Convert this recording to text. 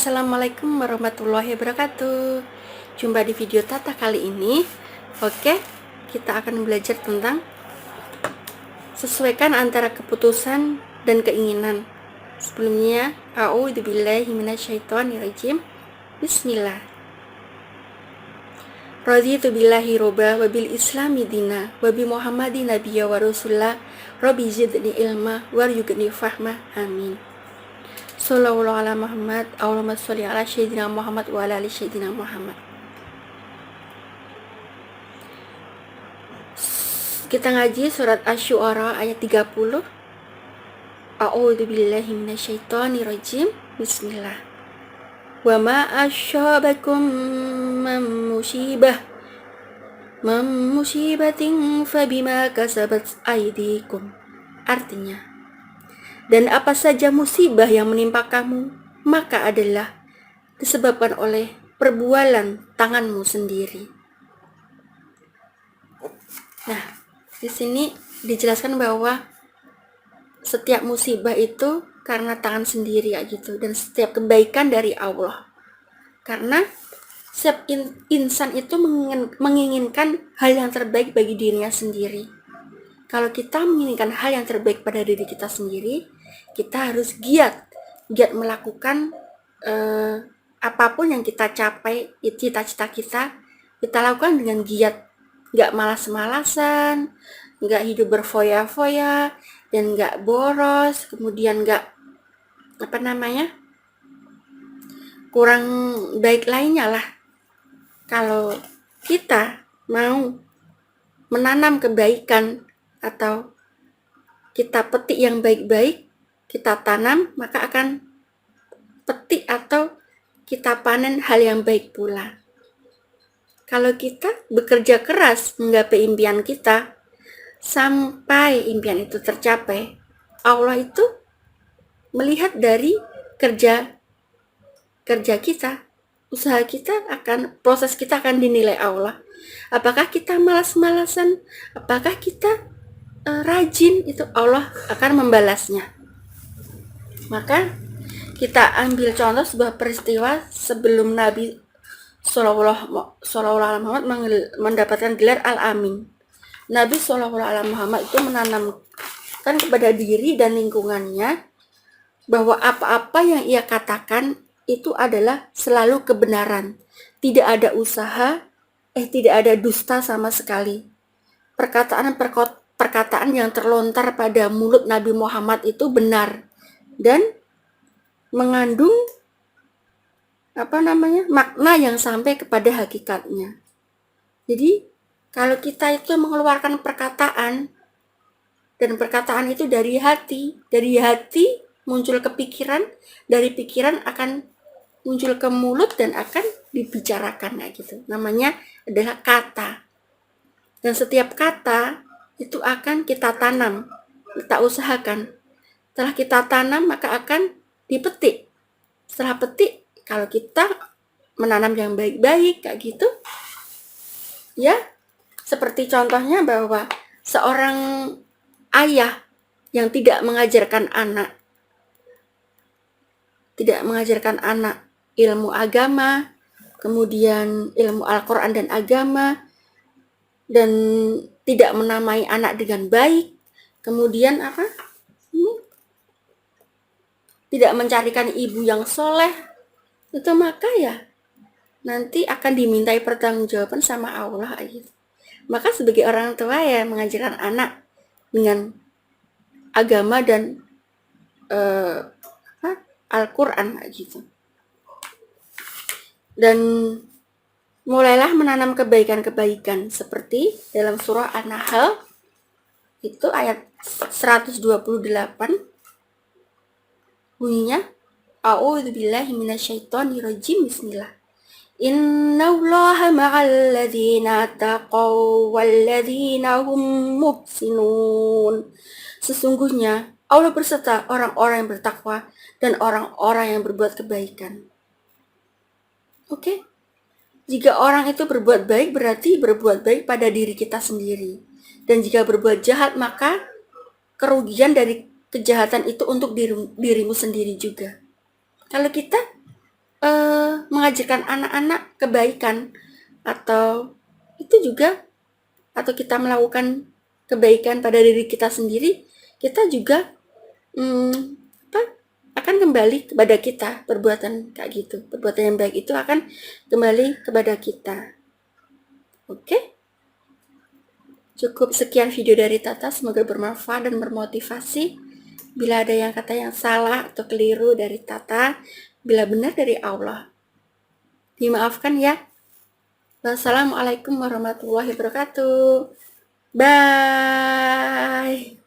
Assalamualaikum warahmatullahi wabarakatuh. Jumpa di video Tata kali ini. Oke, kita akan belajar tentang sesuaikan antara keputusan dan keinginan. Sebelumnya, a'udzubillahi minasyaitonirrajim. Bismillah. Raditu billahi robba wa bil islami dina wa bi muhammadin nabiyya wa rasulullah rabbi zidni ilma warzuqni fahma amin. Sallallahu ala Muhammad, Allahumma sholli ala Sayyidina Muhammad wa ala ali Sayyidina Muhammad. Kita ngaji surat Asy-Syu'ara ayat 30. A'udzu billahi minasyaitonir rajim. Bismillah. Wa ma asyabakum min musibatin fabima kasabat aydikum. Artinya, dan apa saja musibah yang menimpa kamu, maka adalah disebabkan oleh perbuatan tanganmu sendiri. Nah, di sini dijelaskan bahwa setiap musibah itu karena tangan sendiri ya gitu, dan setiap kebaikan dari Allah. Karena setiap insan itu menginginkan hal yang terbaik bagi dirinya sendiri. Kalau kita menginginkan hal yang terbaik pada diri kita sendiri, kita harus giat melakukan apapun yang kita capai, cita-cita kita lakukan dengan giat, nggak malas-malasan, nggak hidup berfoya-foya, dan nggak boros, kemudian nggak kurang baik lainnya lah. Kalau kita mau menanam kebaikan atau kita petik yang baik-baik, kita tanam, maka akan petik atau kita panen hal yang baik pula. Kalau kita bekerja keras menggapai impian kita, sampai impian itu tercapai, Allah itu melihat dari kerja kita, usaha kita proses kita akan dinilai Allah. Apakah kita malas-malasan, apakah kita rajin, itu Allah akan membalasnya. Maka kita ambil contoh sebuah peristiwa sebelum Nabi Sallallahu Alaihi Muhammad mendapatkan gelar Al-Amin. Nabi Sallallahu Alaihi Muhammad itu menanamkan kepada diri dan lingkungannya bahwa apa-apa yang ia katakan itu adalah selalu kebenaran. Tidak ada tidak ada dusta sama sekali. Perkataan yang terlontar pada mulut Nabi Muhammad itu benar dan mengandung makna yang sampai kepada hakikatnya. Jadi kalau kita itu mengeluarkan perkataan, dan perkataan itu dari hati muncul ke pikiran, dari pikiran akan muncul ke mulut dan akan dibicarakan gitu. Namanya adalah kata. Dan setiap kata itu akan kita tanam, kita usahakan. Setelah kita tanam maka akan dipetik. Setelah petik, kalau kita menanam yang baik-baik kayak gitu, ya seperti contohnya bahwa seorang ayah yang tidak mengajarkan anak ilmu agama, kemudian ilmu Al-Quran dan agama, dan tidak menamai anak dengan baik, kemudian tidak mencarikan ibu yang soleh, itu maka ya nanti akan dimintai pertanggungjawaban sama Allah gitu. Maka sebagai orang tua ya mengajarkan anak dengan agama dan Al-Quran gitu. Dan mulailah menanam kebaikan-kebaikan seperti dalam surah An-Nahl itu ayat 128 bunyinya, a'udzubillahi minasyaitonirrajim. Bismillah. Innallaha ma'al ladzina taqaw wal ladzina hum muhsinun. Sesungguhnya Allah berserta orang-orang yang bertakwa dan orang-orang yang berbuat kebaikan. Oke? Jika orang itu berbuat baik, berarti berbuat baik pada diri kita sendiri. Dan jika berbuat jahat, maka kerugian dari kejahatan itu untuk dirimu sendiri juga. Kalau kita mengajarkan anak-anak kebaikan, atau itu juga, atau kita melakukan kebaikan pada diri kita sendiri, kita juga apa, akan kembali kepada kita. Perbuatan kayak gitu, perbuatan yang baik itu akan kembali kepada kita. Oke, cukup sekian video dari Tata, semoga bermanfaat dan bermotivasi. Bila ada yang kata yang salah atau keliru dari Tata, bila benar dari Allah, dimaafkan ya. Wassalamualaikum warahmatullahi wabarakatuh. Bye.